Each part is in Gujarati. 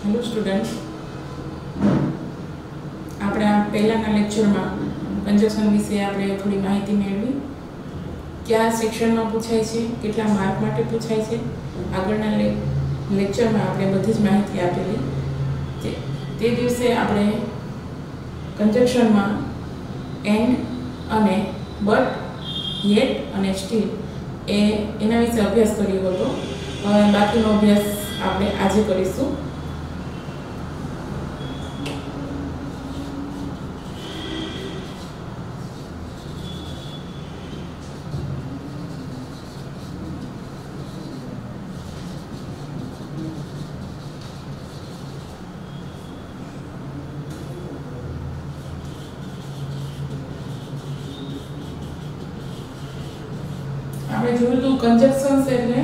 હેલો સ્ટુડન્ટ, આપણે આ પહેલાના લેક્ચરમાં કંજક્શન વિશે આપણે થોડી માહિતી મેળવી. કયા સેક્શનમાં પૂછાય છે, કેટલા માર્ક માટે પૂછાય છે. આગળના લેક્ચરમાં આપણે બધી જ માહિતી આપેલી. તે દિવસે આપણે કંજક્શનમાં એન્ડ અને બટ, યેટ અને સ્ટીલ એના વિશે અભ્યાસ કર્યો હતો. હવે બાકીનો અભ્યાસ આપણે આજે કરીશું. આપણે જોયું હતું કંજક્શન્સ એટલે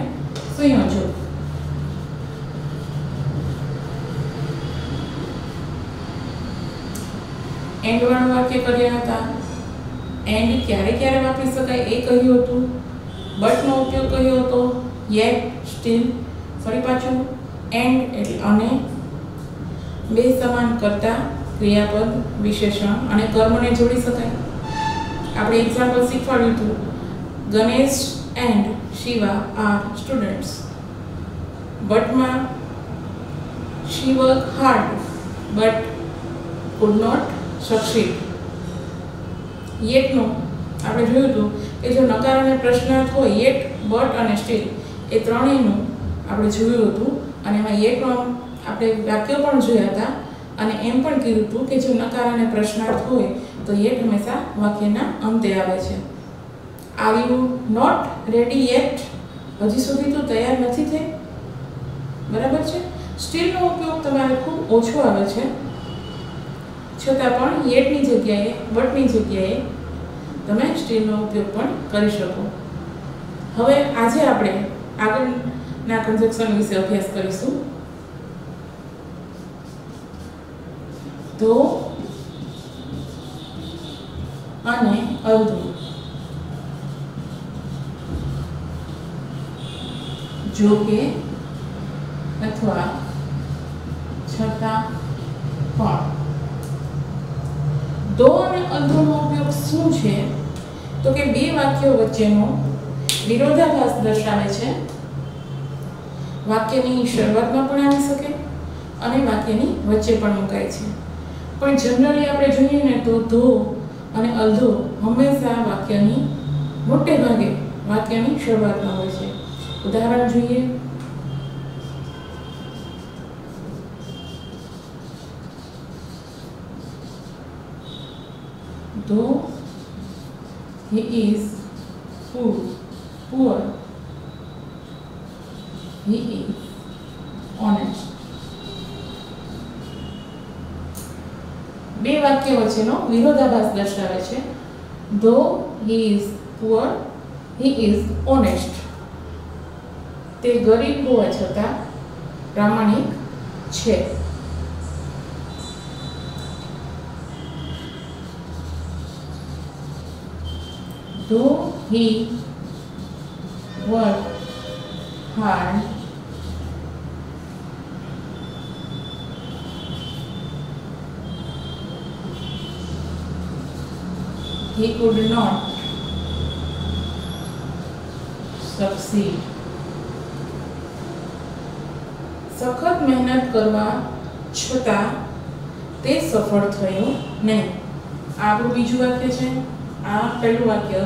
સંયોજક. એન્ડ વાળું વાક્ય કર્યા હતા. એન્ડ ક્યારે ક્યારે વાપરી શકાય એ કહ્યું હતું. બટ નો ઉપયોગ કર્યો હતો. યેટ, સ્ટીલ, ફરી પાછું એન્ડ એટલે અને, બે સમાન કરતા, ક્રિયાપદ, વિશેષણ અને કર્મને જોડી શકાય. આપણે એક્ઝામ્પલ શીખવાડ્યું હતું. Ganesh and Shiva are students. But she worked hard but could not succeed. Yet નો આપણે જોયું હતું કે જો નકાર અને પ્રશ્નાર્થ હોય, યેટ, બટ અને સ્ટીલ એ ત્રણેયનું આપણે જોયું હતું. અને એમાં યેટનો આપણે વાક્યો પણ જોયા હતા અને એમ પણ કીધું હતું કે જો નકાર અને પ્રશ્નાર્થ હોય તો યેટ હંમેશા વાક્યના અંતે આવે છે. Are you not ready yet? હજી સુધી તો તૈયાર નથી થઈ. બરાબર છે. સ્ટીલનો ઉપયોગ તમારે ખૂબ ઓછો આવે છે, છતાં પણ યેટની જગ્યાએ, બટની જગ્યાએ તમે સ્ટીલનો ઉપયોગ પણ કરી શકો. હવે આજે આપણે આગળના કંજક્શન વિશે અભ્યાસ કરીશું. તો અને અર્ધું, જો કે, અથવા, છતાં, પણ. દો અને અર્ધોનો ઉપયોગ શું છે? તો કે બે વાક્યો વચ્ચેનો વિરોધાભાસ દર્શાવે છે. વાક્યની શરૂઆતમાં પણ આવી શકે અને વાક્યની વચ્ચે પણ મુકાય છે. પણ જનરલી આપણે જોઈએ ને તો ધો અને અર્ધો હંમેશા વાક્યની, મોટે ભાગે વાક્યની શરૂઆતમાં હોય છે. ઉદાહરણ જોઈએ. Though he is poor, he is honest. બે વાક્ય વચ્ચેનો વિરોધાભાસ દર્શાવે છે. Though he is poor, he is honest. તે ગરીબ હોવા છતાં પ્રામાણિક છે. Though he worked hard, he could not succeed. સખત મહેનત કરવા છતાં તે સફળ થયો નહીં. આ આપણું બીજું વાક્ય છે, આ પહેલું વાક્ય.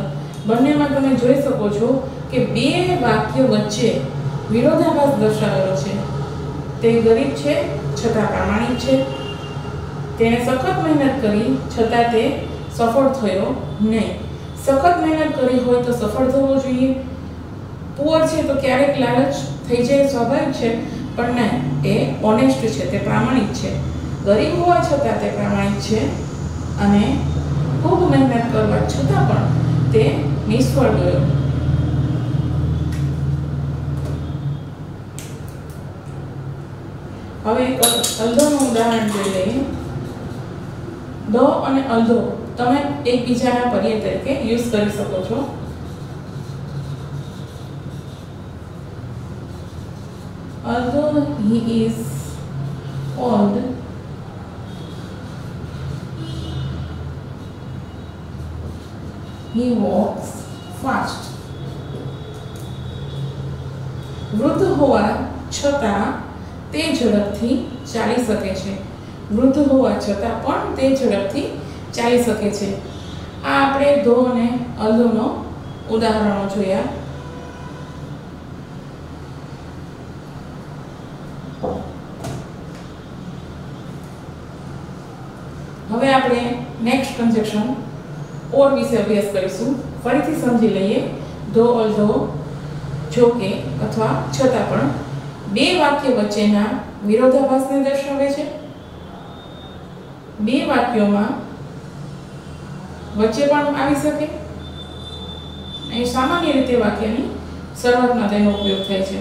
બંનેમાં તમે જોઈ શકો છો કે બે વાક્ય વચ્ચે વિરોધાભાસ દર્શાવેલો છે. તે ગરીબ છે છતાં પ્રામાણિક છે. તેણે સખત મહેનત કરી છતાં તે સફળ થયો નહીં. સખત મહેનત કરી હોય તો સફળ થવો જોઈએ. પુઅર છે તો ક્યારેક લાલચ થઈ જાય, સ્વાભાવિક છે. પણ નહીં, એ ઓનેસ્ટ છે, તે પ્રામાણિક છે. ગરીબ હોવા છતાં તે પ્રામાણિક છે અને ખૂબ મહેનત કરવા છતાં પણ તે નિષ્ફળ ગયો. હવે એક અલ્ધોનું ઉદાહરણ જોઈ લઈએ. દો અને અલ્ધો તમે એકબીજાના પર્યાય તરીકે યુઝ કરી શકો છો. although he is old. He walks fast. વૃદ્ધ હોવા છતાં તે ઝડપથી ચાલી શકે છે. વૃદ્ધ હોવા છતાં પણ તે ઝડપથી ચાલી શકે છે. આ આપણે ધો અને અલ્ધોનો ઉદાહરણો જોયા. હવે આપણે નેક્સ્ટ કન્જક્શન ઓર વિશે અભ્યાસ કરીશું. ફરીથી સમજી લઈએ. ધો અલ્ધો, જો કે અથવા છતાં પણ બે વાક્ય વચ્ચેના વિરોધાભાસને દર્શાવે છે. બે વાક્યોમાં વચ્ચે પણ આવી શકે. અહીં સામાન્ય રીતે વાક્યની શરૂઆતમાં તેનો ઉપયોગ થાય છે.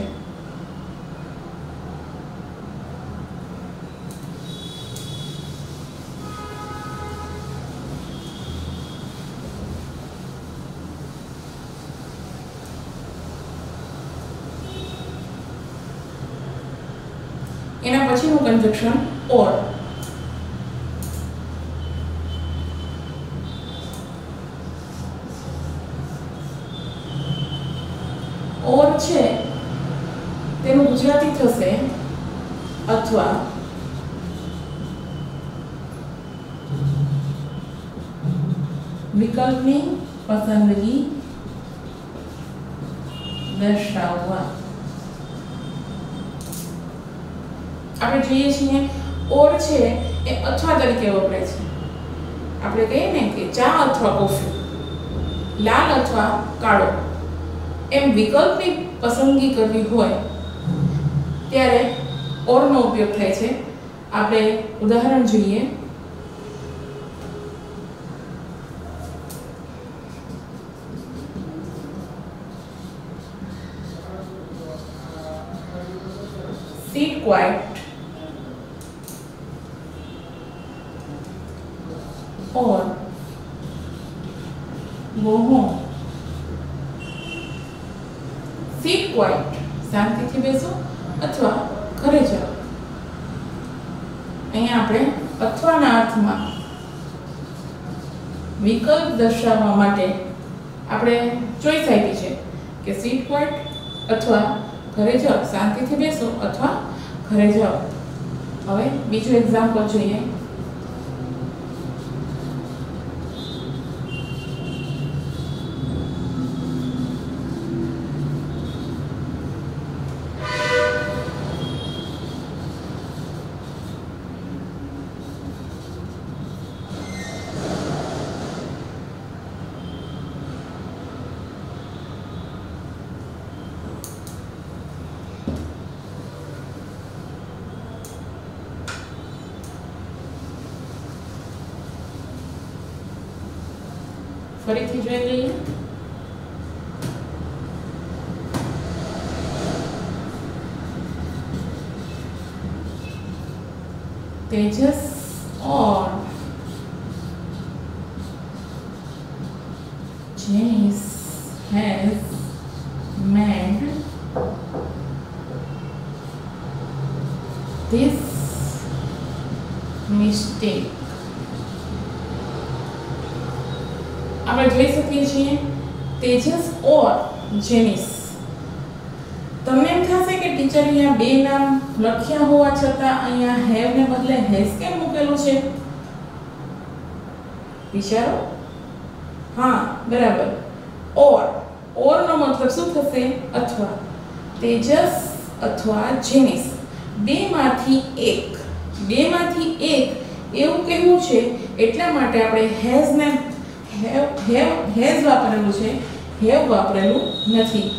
એના પછીનું કન્જક્શન ઓર. ઓર છે તેનું ગુજરાતી થશે અથવા. વિકલ્પની પસંદગી દર્શાવવા. આપણે જોઈએ છીએ ઓર છે એ અથવા તરીકે વપરાય છે. આપણે કહીએ ને કે ચા અથવા કોફી, લાલ અથવા કાળો, એમ વિકલ્પની પસંદગી કરવી હોય ત્યારે ઓરનો ઉપયોગ થાય છે. આપણે ઉદાહરણ જોઈએ. Sit quiet or go home. Sit quiet, શાંતિથી બેસો અથવા ઘરે જાઓ. અહીંયા આપણે અથવાના અર્થમાં વિકલ્પ દર્શાવવા માટે આપણે ચોઈસ આપી છે કે sit quiet અથવા ઘરે જાઓ, શાંતિથી બેસો અથવા ઘરે જાઓ. હવે બીજું એક્ઝામ્પલ જોઈએ. ફરીથી જોઈ લઈએ. Tejas or Janice has made this mistake. આપણે જોઈ શકીએ છીએ તેજસ ઓર જેનિસ. તમને એમ થશે કે ટીચર અહીંયા બે નામ લખ્યા હોવા છતાં અહીંયા હેવ ને બદલે હેઝ કેમ મૂકેલું છે? વિચારો. હા, બરાબર. ઓર નો મતલબ શું થશે? અથવા. તેજસ અથવા જેનિસ બેમાંથી એક એવું કહેવું છે એટલા માટે આપણે હેઝ ને હેઝ વાપરેલું છે, હેવ વાપરેલું નથી.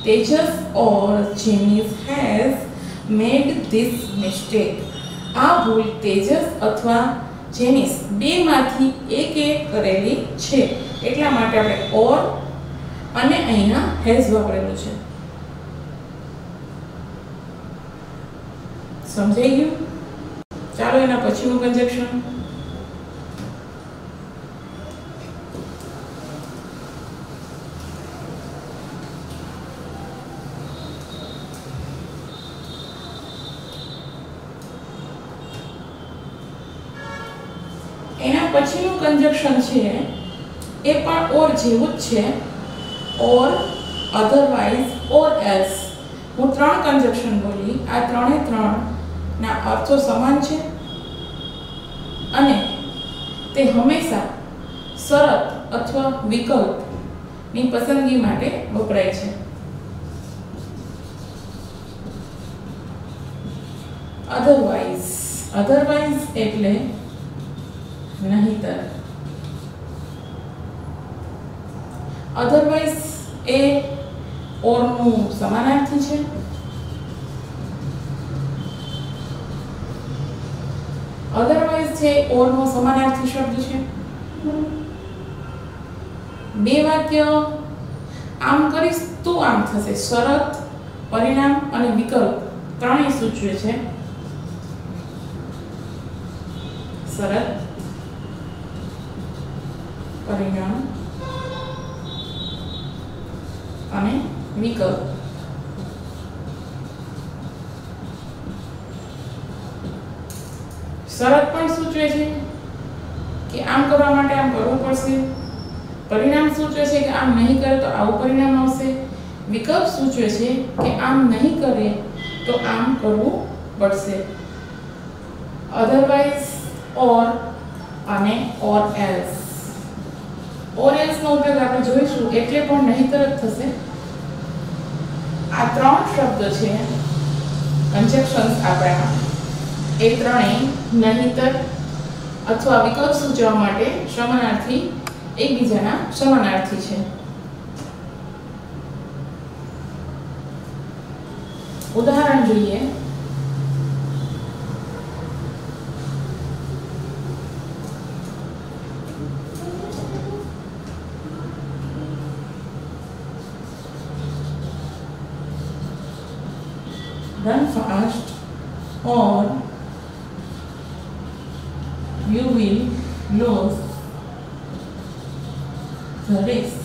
Tejas or Jenis has made this mistake. આ ભૂલ તેજસ અથવા જેનિસ બેમાંથી એકે કરેલી છે એટલા માટે આપણે ઓર અને અહીંયા હેઝ વાપરેલું છે. સમજાઈ ગયું? ચાલો એના પછીનું કન્જક્શન. પછીનું કન્જક્શન છે એ પણ ઓર જેવું જ છે, ઓર, અધરવાઇઝ, ઓર એલ્સ. હું 3 કન્જક્શન બોલી, આ ત્રણે ત્રણના અર્થો સમાન છે અને તે હંમેશા શરત અથવા વિકલ્પની પસંદગી માટે વપરાય છે. અધરવાઇઝ, અધરવાઇઝ એટલે નહીતર. અધરવાઇઝ એ ઓરનું સમાનાર્થી છે. અધરવાઇઝ છે ઓરનો સમાનાર્થી શબ્દ છે. બે વાક્ય આમ કરીશ તો આમ થશે. શરત, પરિણામ અને વિકલ્પ ત્રણેય સૂચવે છે. શરત, પરિણામ અને વિકલ્પ. શરત પણ સૂચવે છે કે આમ કરવા માટે આમ કરવું પડશે. પરિણામ સૂચવે છે કે આમ નહીં કરે તો આવું પરિણામ આવશે. વિકલ્પ સૂચવે છે કે આમ નહીં કરે તો આમ કરવું પડશે. અધરવાઇઝ, ઓર અને ઓર એલ્સ. ઓર એલ્સ નો ઉપયોગ આપણે જોઈશું એટલે પણ નહીંતર જ થશે. આ 3 શબ્દ છે કન્જક્શન્સ આપણા, એ ત્રણેય નહીંતર અથવા વિકલ્પ સૂચવવા માટે સમાનાર્થી, એકબીજાના સમાનાર્થી છે. ઉદાહરણ જોઈએ. Run fast or you will lose the race.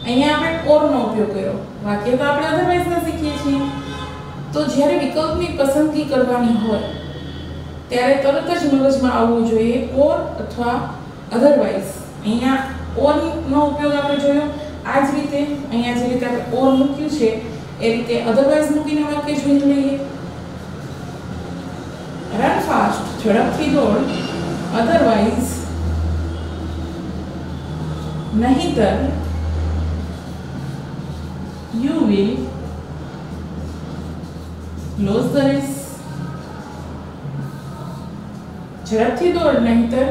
અહીંયા આપણે ઓર નો ઉપયોગ કર્યો. વાક્ય તો આપણે અધરવાઇઝ ના શીખીએ છીએ. તો જ્યારે વિકલ્પની પસંદગી કરવાની હોય ત્યારે તરત જ મગજમાં આવવું જોઈએ ઓર અથવા અધરવાઇઝ. અહીંયા ઓર નો ઉપયોગ આપણે જોયો. આ જ રીતે અહીંયા જે રીતે આપણે ઓર મૂક્યું છે એ રીતે અધરવાઇઝ મૂકીને વાક્ય જોઈ લઈએ. રન ફાસ્ટ, ઝડપથી દોડ. અધરવાઇઝ, નહીતર. You will lose the race. ઝડપથી દોડ નહીતર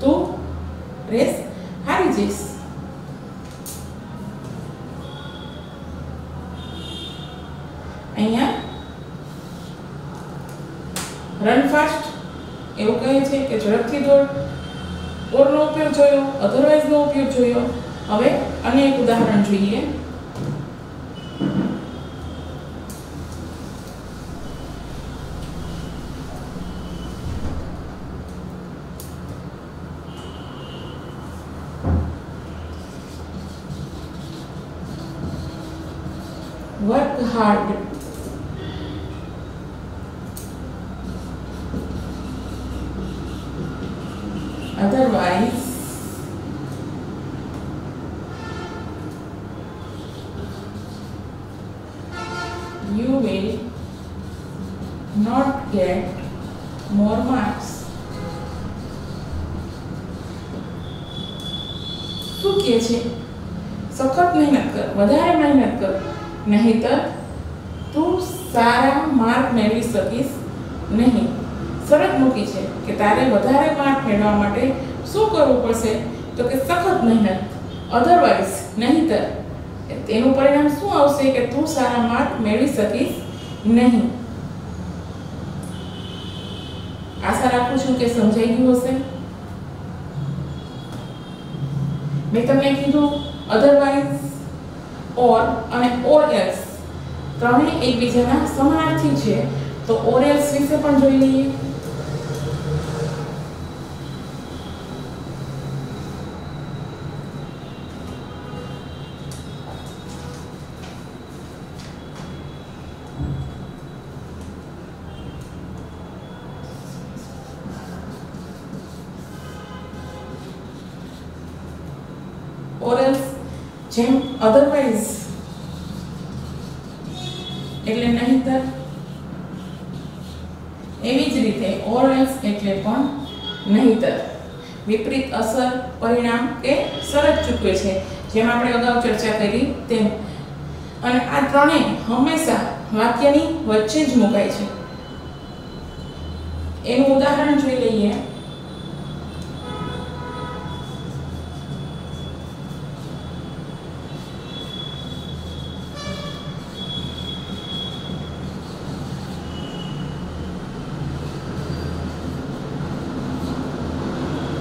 તું રેસ હારી જઈશ. અહીંયા રન ફાસ્ટ એવું કહે છે કે ઝડપથી દોડ. ઓરનો ઉપયોગ જોયો, અધરવાઇઝ નો ઉપયોગ જોયો. હવે અન્ય એક ઉદાહરણ જોઈએ. Work hard. Otherwise, you will not get more marks. શું કહે છે? સખત મહેનત કર, વધારે મહેનત કર, નહીતર તું સારા માર્ક મેળવી શકીશ નહીં. શરત મૂકી છે કે તારે વધારે માર્ક મેળવવા માટે શું કરવું પડશે? તો કે સખત મહેનત. અધરવાઇઝ, નહીતર તેનું પરિણામ શું આવશે કે તું સારા માર્ક મેળવી શકીશ નહીં. આશા રાખું છું કે સમજાઈ ગયું હશે. મેં તમને કીધું અધરવાઇઝ, ઓર અને ઓર એલ્સ ત્રણેય એકબીજાના સમાનાર્થી છે. તો ઓર એલ્સ વિશે પણ જોઈ લઈએ. જેમ અધરવાઇઝ એટલે નહીંતર, એવી જ રીતે ઓર એલ્સ એટલે પણ નહીંતર. વિપરીત અસર, પરિણામ કે શરત ચૂકવે છે, જેમ આપણે અગાઉ ચર્ચા કરી તેમ. અને આ ત્રણેય હંમેશા વાક્યની વચ્ચે જ મુકાય છે. એનું ઉદાહરણ જોઈ લઈએ.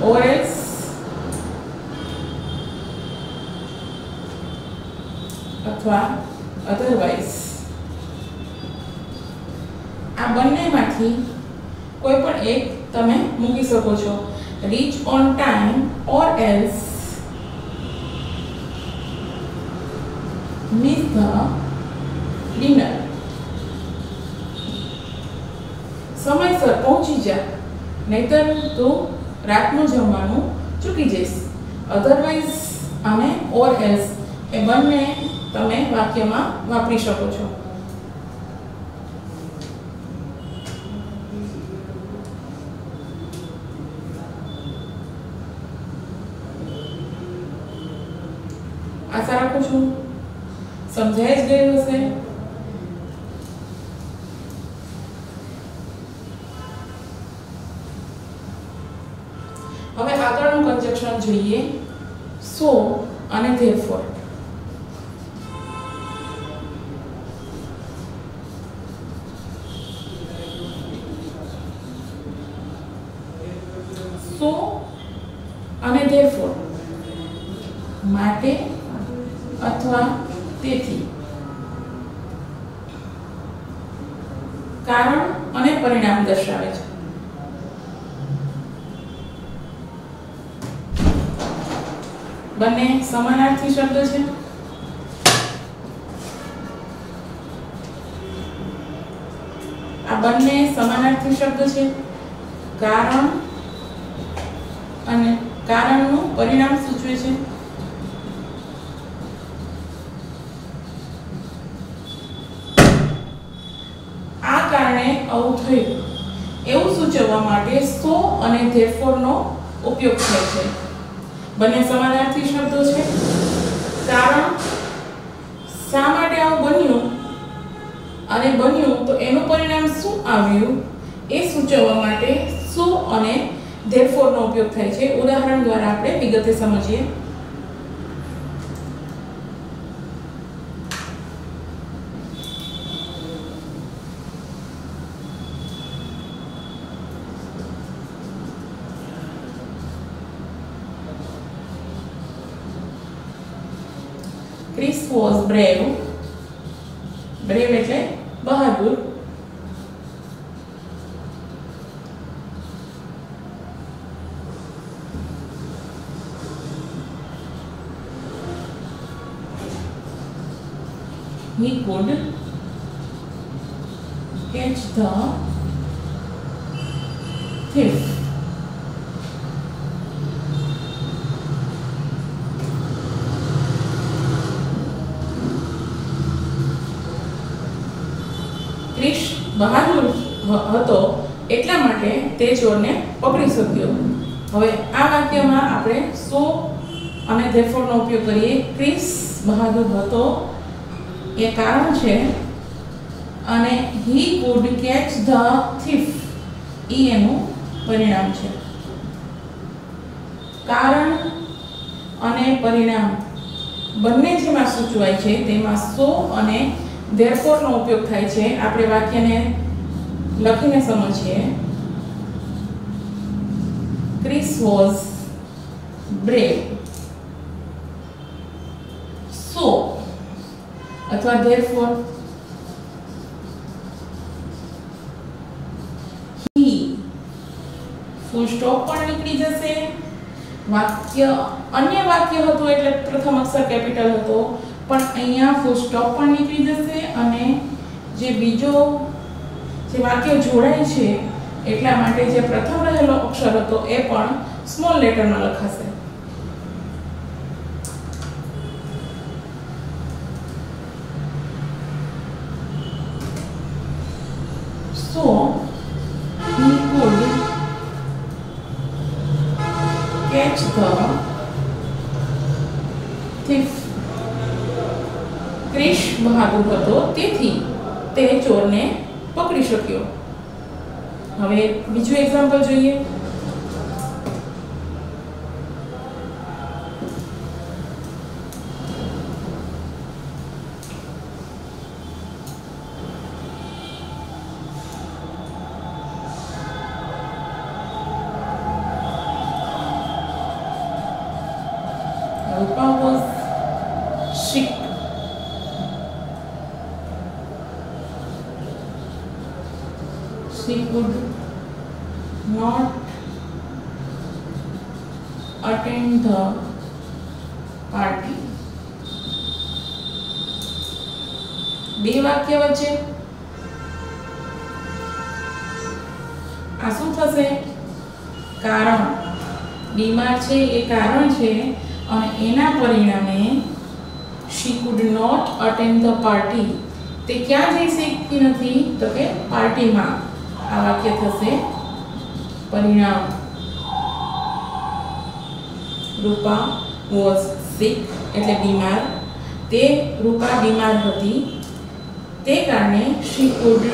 or else અથવા otherwise. આ બંનેમાંથી કોઈ પણ એક તમે મૂકી શકો છો. reach on time or else miss the dinner. સમયસર પહોંચી જા, નહીતર તું રાતનું જમવાનું ચૂકી જઈશ. અધરવાઇઝ અને ઓર એલ્સ એ બંને તમે વાક્યમાં વાપરી શકો છો. આશા રાખું છું સમજાઈ જ ગયું હશે. હવે આગળનું કન્જક્શન જોઈએ. સો અને therefore. સો અને therefore માટે અથવા તેથી, કારણ અને પરિણામ દર્શાવે છે. બંને સમાનાર્થી શબ્દ છે. આ બંને સમાનાર્થી શબ્દ છે. કારણ અને કારણનું પરિણામ સૂચવે છે. આ કારણે આવું થયું એવું સૂચવવા માટે સો અને therefore નો ઉપયોગ થાય છે. બંને સમાનાર્થી શબ્દો છે. કારણ શા માટે આવું બન્યું અને બન્યું તો એનું પરિણામ શું આવ્યું એ સૂચવવા માટે સો અને therefore નો ઉપયોગ થાય છે. ઉદાહરણ દ્વારા આપણે વિગતે સમજીએ. Chris was brave. Brave એટલે બહાદુર. He could catch the thief. Krish બહાદુર હતો એટલા માટે તે ચોરને પકડી શક્યો. હવે આ વાક્યમાં આપણે સો અને therefore નો ઉપયોગ કરીએ. ક્રિશ બહાદુર હતો એ કારણ છે અને he could catch the thief એ એનું પરિણામ છે. કારણ અને પરિણામ બંને જેમાં સૂચવાય છે તેમાં સો અને therefore નો ઉપયોગ થાય છે. આપણે વાક્યને લખીને સમજીએ. Chris was brave. So અથવા therefore he, ફૂલ સ્ટોપ પણ નીકળી જશે. વાક્ય અન્ય વાક્ય હતું એટલે પ્રથમ અક્ષર કેપિટલ હતો, પણ અહીંયા ફૂલ સ્ટોપ પણ નીકળી જશે અને જે બીજો જે વાક્ય જોડાય છે એટલા માટે જે પ્રથમ રહેલો અક્ષર હતો એ પણ સ્મોલ લેટરમાં લખાશે. So he could catch the thief. Krish બહાદુર હતો તેથી તે ચોરને પકડી શક્યો. હવે બીજું એક્ઝામ્પલ જોઈએ. Rupa was sick. She could not attend the party. બે વાક્ય વચ્ચે આ શું થશે? કારણ. બીમાર છે એ કારણ છે અને એના પરિણામે she could not attend the party. તે ક્યાં જઈ શકતી નથી? તો કે પાર્ટીમાં. આ વાક્ય થશે પરિણામ. રૂપા was sick એટલે બીમાર. તે રૂપા બીમાર હતી તે કારણે she could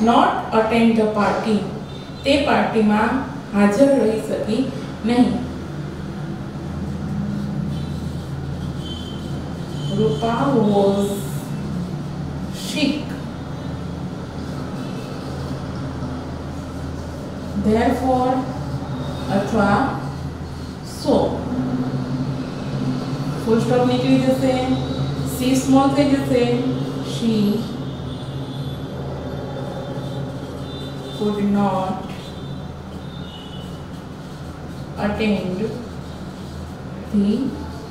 not attend the party. તે પાર્ટીમાં હાજર રહી શકી નહીં. Rupa was sick. Therefore अथवा so full stop निकली जैसे C small थे जैसे she could not attend the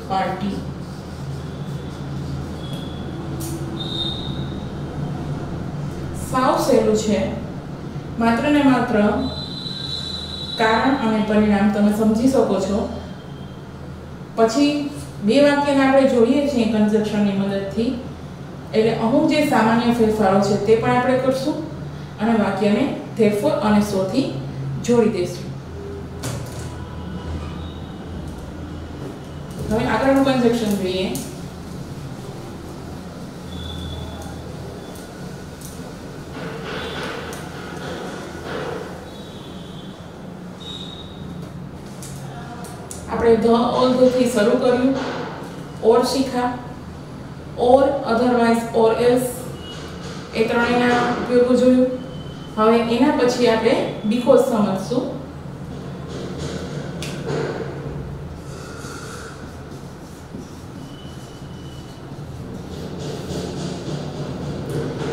party. સાવ સહેલું છે. માત્ર ને માત્ર કારણ અને પરિણામ તમે સમજી શકો છો. પછી બે વાક્યને આપણે જોડીએ છીએ કન્જક્શનની મદદથી. એટલે અમુક જે સામાન્ય ફેરફારો છે તે પણ આપણે કરશું અને વાક્યને therefore અને so થી જોડી દઈશું. હવે આગળનું કન્જક્શન જોઈએ. આપણે ધ ઓલ્ધો થી શરૂ કર્યું, ઓર શીખા, ઓર, અધરવાઇઝ, ઓર એલ્સ એ ત્રણેયના ઉપયોગો જોયું. હવે એના પછી આપણે બીકોઝ સમજશું.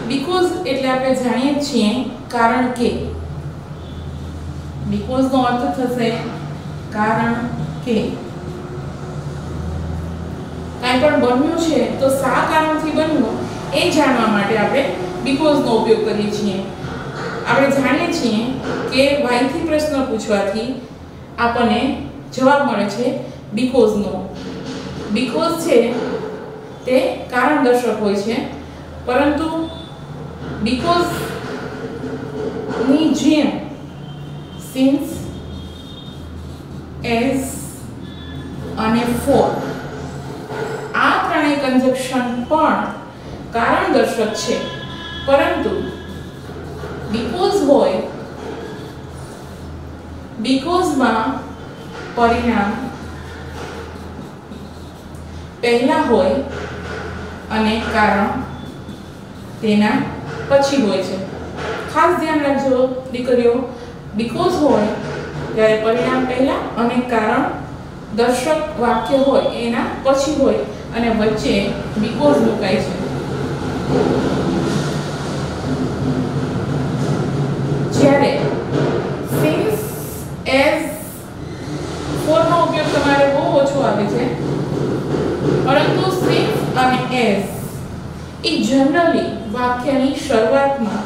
બીકોઝ એટલે આપણે જાણીએ છીએ કારણ કે. બીકોઝ નો અર્થ થશે કારણ કે. કાંઈ પણ બન્યું છે તો શા કારણથી બન્યું એ જાણવા માટે આપણે બીકોઝ નો ઉપયોગ કરીએ છીએ. આપણે જાણીએ છીએ કે why થી પ્રશ્ન પૂછવાથી આપણને જવાબ મળે છે બીકોઝ નો. બીકોઝ છે તે કારણ દર્શક હોય છે, પરંતુ બીકોઝ ની જેમ સિન્સ, એઝ અને ફોર આ ત્રણેય કન્જક્શન પણ કારણ દર્શક છે, પરંતુ બીકોઝ હોય, બીકોઝમાં પરિણામ પહેલા હોય અને કારણ તેના પછી હોય છે. ખાસ ધ્યાન રાખજો દીકરીઓ, બીકોઝ હોય ત્યારે પરિણામ પહેલા અને કારણ દર્શક વાક્ય હોય એના પછી હોય અને વચ્ચે બીકોઝ મુકાય છે. જ્યારે સિન્સ, એઝ, ફોર નો ઉપયોગ તમારે બહુ ઓછો આવે છે, પરંતુ સિન્સ અને એઝ એ જનરલી વાક્યની શરૂઆતમાં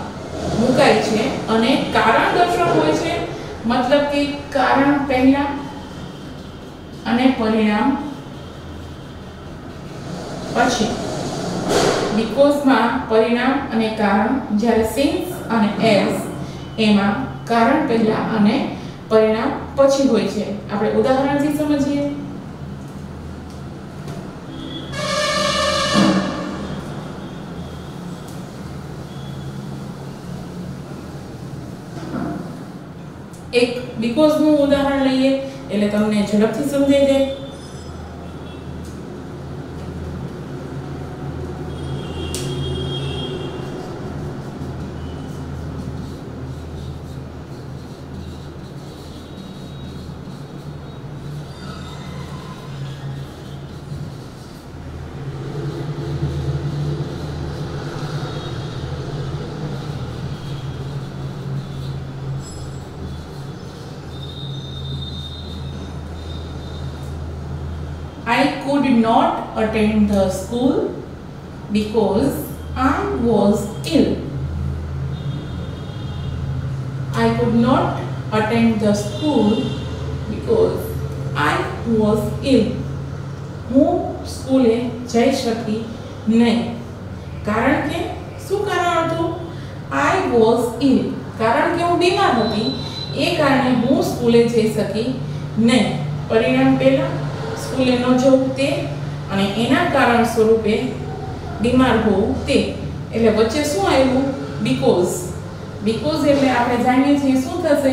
મુકાય છે અને કારણ દર્શક હોય છે. મતલબ કે કારણ પહેલા અને પરિણામ પછી. બીકોઝમાં પરિણામ અને કારણ, જ્યારે સિન્સ અને એઝ એમાં કારણ પહેલા અને પરિણામ પછી હોય છે. આપણે ઉદાહરણથી સમજીએ. એક બીકોઝ નું ઉદાહરણ લઈએ એટલે તમને ઝડપથી સમજાઈ જાય. I could not attend the school because I was ill. I could not attend the school because I was ill. હું સ્કૂલે જઈ શકી નહીં કારણ કે શું કારણ હતું? I was ill. કારણ કે હું બીમાર હતી એ કારણે હું સ્કૂલે જઈ શકી નહીં. પરિણામ પહેલા સ્કૂલે ન જવું તે અને એના કારણ સ્વરૂપે બીમાર હોવું તે. એટલે વચ્ચે શું આવ્યું? બીકોઝ. બીકોઝ એટલે આપણે જાણીએ છીએ શું થશે?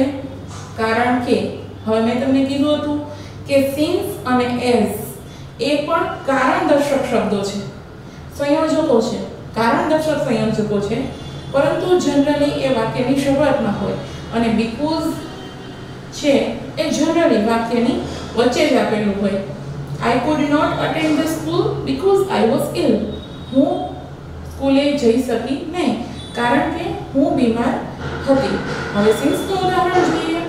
કારણ કે. હવે મેં તમને કીધું હતું કે સિન્સ અને એઝ એ પણ કારણદર્શક શબ્દો છે, સંયોજકો છે, કારણદર્શક સંયોજકો છે, પરંતુ જનરલી એ વાક્યની શરૂઆતમાં હોય અને બીકોઝ છે એ જનરલી વાક્યની વચ્ચે જ આપેલું હોય. I could not attend the school because I was ill. હું સ્કૂલે જઈ શકી નહીં કારણ કે હું બીમાર હતી. હવે સિન્સ નું ઉદાહરણ જોઈએ.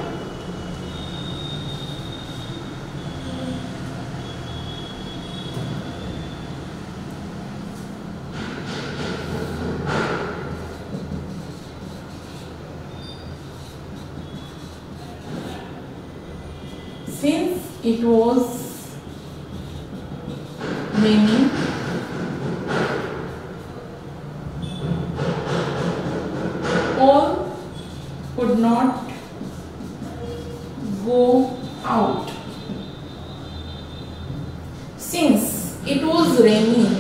Since it was raining, all could not go out. Since it was raining,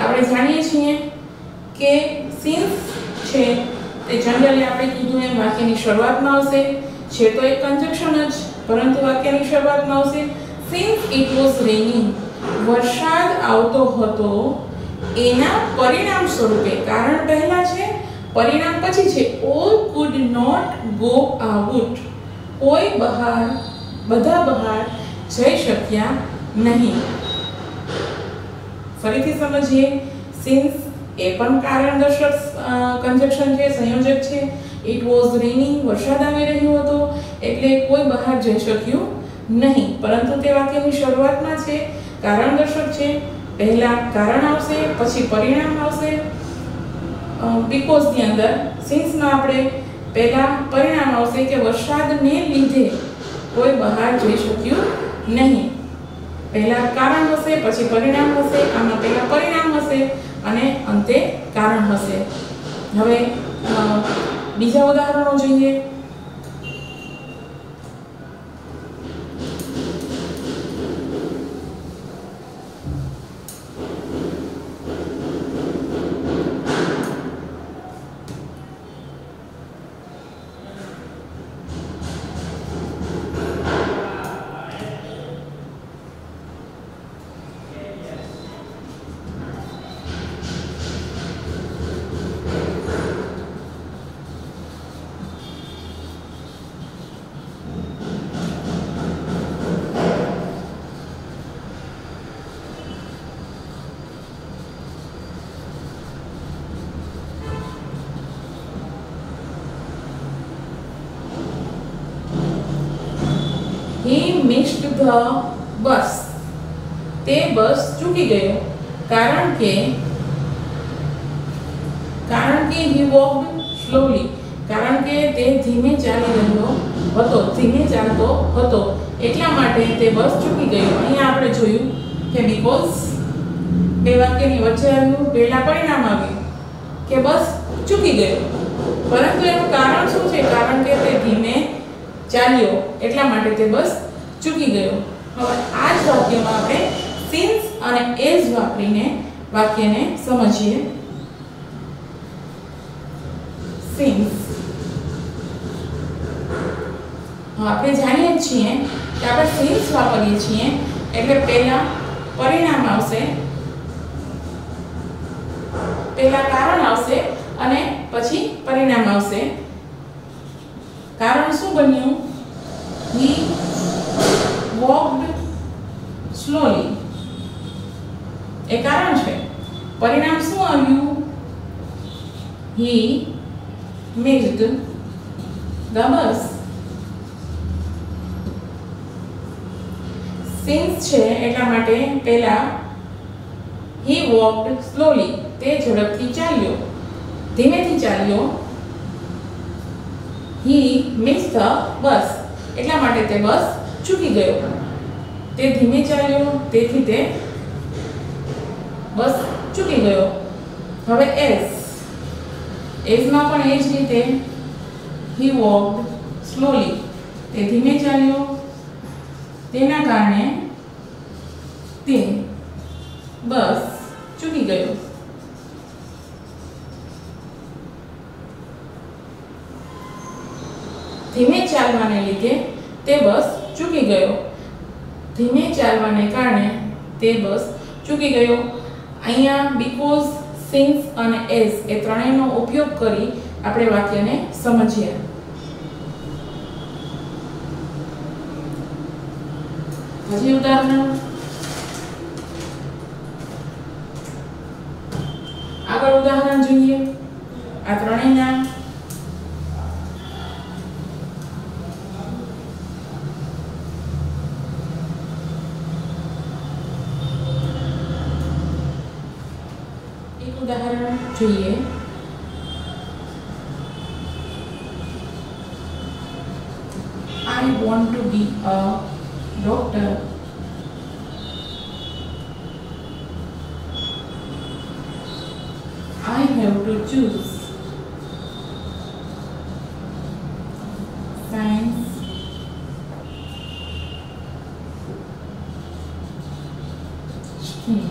આપણે જાણીએ છીએ કે since છે તે જનરલી આપણે કીધું એમ વાક્યની શરૂઆતમાં આવશે. છે તો એક કન્જક્શન જ, પરંતુ વાક્યની શરૂઆતમાં આવશે since it was raining. વરસાદ આવતો હતો એના પરિણામ સ્વરૂપે. કારણ પહેલા છે, પરિણામ પછી છે. all could not go out. કોઈ બધા બહાર જઈ શક્યા નહીં. ફરીથી સમજીએ. since એ પણ કારણદર્શક કન્જક્શન છે, સંયોજક છે. it was raining, વરસાદ આવી રહ્યો હતો એટલે કોઈ બહાર જઈ શક્યું નહીં, પરંતુ તે વાક્યની શરૂઆતમાં છે, કારણદર્શક છે. પહેલા કારણ આવશે પછી પરિણામ આવશે. બીકોઝ ની અંદર સિન્સ માં આપણે પહેલા પરિણામ આવશે કે વરસાદને લીધે કોઈ બહાર જઈ શક્યું નહીં. પહેલા કારણ હશે પછી પરિણામ હશે. આમાં પહેલા પરિણામ હશે અને અંતે કારણ હશે. હવે બીજા ઉદાહરણો જોઈએ. He missed the bus. તે બસ ચૂકી ગયો કારણ કે he walked slowly. કારણ કે તે ધીમે ચાલી રહ્યો હતો, ધીમે ચાલતો હતો એટલા માટે તે બસ ચૂકી ગયો. અહીંયા આપણે જોયું કે because બે વાક્યની વચ્ચે આવ્યું, પહેલા પરિણામ આવ્યું કે બસ ચૂકી ગયો. પરંતુ એનું કારણ શું છે? કારણ કે તે ધીમે ચાલ્યો એટલા માટે તે બસ ચૂકી ગયો. હવે આ જ વાક્યમાં આપણે સિન્સ અને એઝ વાપરીને વાક્યને સમજીએ. સિન્સ આપણે જાણીએ છીએ કે આપણે સિન્સ વાપરીએ છીએ એટલે પહેલા પરિણામ આવશે, પહેલા કારણ આવશે અને પછી પરિણામ આવશે. કારણ શું બન્યું? He walked slowly. એ કારણ છે. પરિણામ શું આવ્યું? He missed the bus. Since છે એટલા માટે પહેલા he walked slowly, તે ઝડપથી ચાલ્યો, ધીમેથી ચાલ્યો. he missed the bus, એટલા માટે તે બસ ચૂકી ગયો. તે ધીમે ચાલ્યો તેથી તે બસ ચૂકી ગયો. હવે એઝમાં પણ એ જ રીતે he walked slowly, તે ધીમે ચાલ્યો, તેના કારણે તે બસ ચૂકી ગયો. ધીમે ચાલવાને લીધે તે બસ ચૂકી ગયો. ધીમે ચાલવાને કારણે તે બસ ચૂકી ગયો. અહીંયા બીકોઝ, સિન્સ અને એઝ એ ત્રણેયનો ઉપયોગ કરી આપણે વાક્યને સમજીએ. હજી ઉદાહરણ. આગળ ઉદાહરણ જોઈએ આ ત્રણેયના. એક ઉદાહરણ જોઈએ. I want to be a doctor. I have to choose science, stream.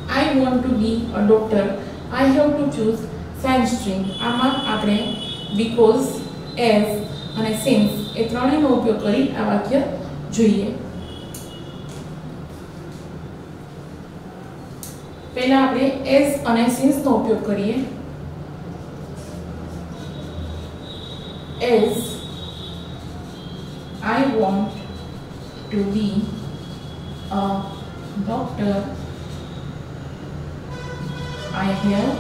I want to be a doctor. I have to choose science stream. આમાં આપણે because, as અને સિન્સ એ ત્રણેયનો ઉપયોગ કરી આ વાક્ય જોઈએ. પહેલા આપણે એઝ અને સિન્સનો ઉપયોગ કરીએ. As I want to be a doctor. I have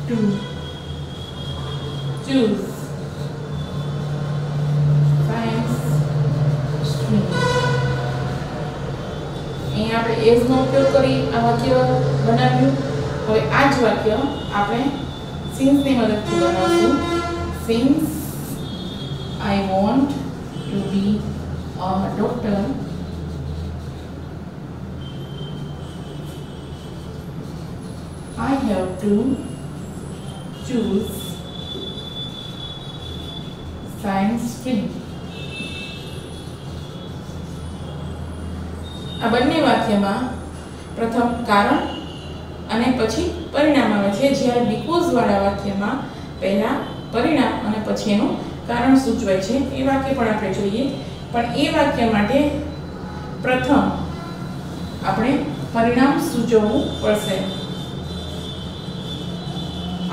to choose science stream. અહીંયા આપણે એઝ નો ઉપયોગ કરી આ વાક્ય બનાવ્યું. હવે આ જ વાક્ય આપણે સિન્સ ની મદદથી બનાવશું. Since I want to be a doctor. I have to choose science stream. આ બંને વાક્યમાં પ્રથમ કારણ અને પછી પરિણામ આવે છે, જ્યારે બીકોઝ વાળા વાક્યમાં પહેલા પરિણામ અને પછી એનું કારણ સૂચવાય છે. એ વાક્ય પણ આપણે જોઈએ, પણ એ વાક્ય માટે પ્રથમ આપણે પરિણામ સૂચવવું પડશે.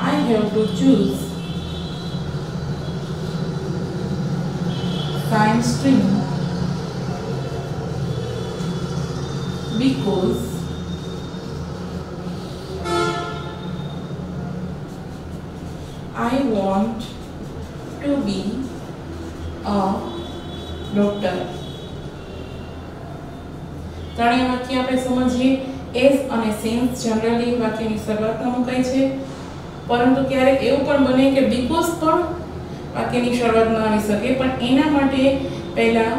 I have to choose science stream because I want to be a doctor. ત્રણેય વાક્ય આપણે સમજીએ. એઝ અને સિન્સ જનરલી વાક્યની શરૂઆતમાં મુકાય છે, પરંતુ ક્યારેક એવું પણ બને કે બીકોઝ પણ વાક્યની શરૂઆતમાં આવી શકે, પણ એના માટે પહેલા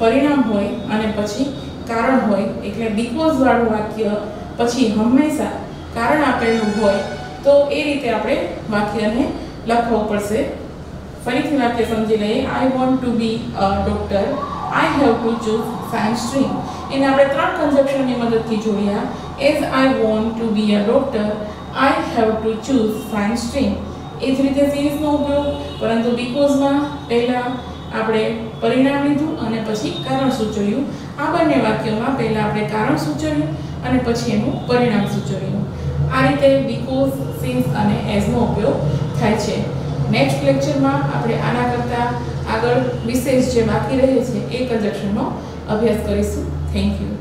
પરિણામ હોય અને પછી કારણ હોય, એટલે બીકોઝ વાળું વાક્ય પછી હંમેશા કારણ આપેલું હોય તો એ રીતે આપણે વાક્યને લખવું પડશે. ફરીથી વાક્ય સમજી લઈએ. I want to be a doctor, I have to choose science stream. એને આપણે 3 કન્જક્શનની મદદથી જોડ્યા. As I want to be a doctor, I have to choose science stream. એ જ રીતે સિરીઝનો ઉપયોગ, પરંતુ બીકોઝમાં પહેલાં આપણે પરિણામ લીધું અને પછી કારણ સૂચવ્યું. આ બંને વાક્યોમાં પહેલાં આપણે કારણ સૂચવ્યું અને પછી એનું પરિણામ સૂચવ્યું. આ રીતે બીકોઝ, સિન્સ અને એઝનો ઉપયોગ થાય છે. નેક્સ્ટ લેક્ચરમાં આપણે આના કરતાં આગળ વિશેષ જે બાકી રહે છે એ કન્જક્શનનો અભ્યાસ કરીશું. Thank you.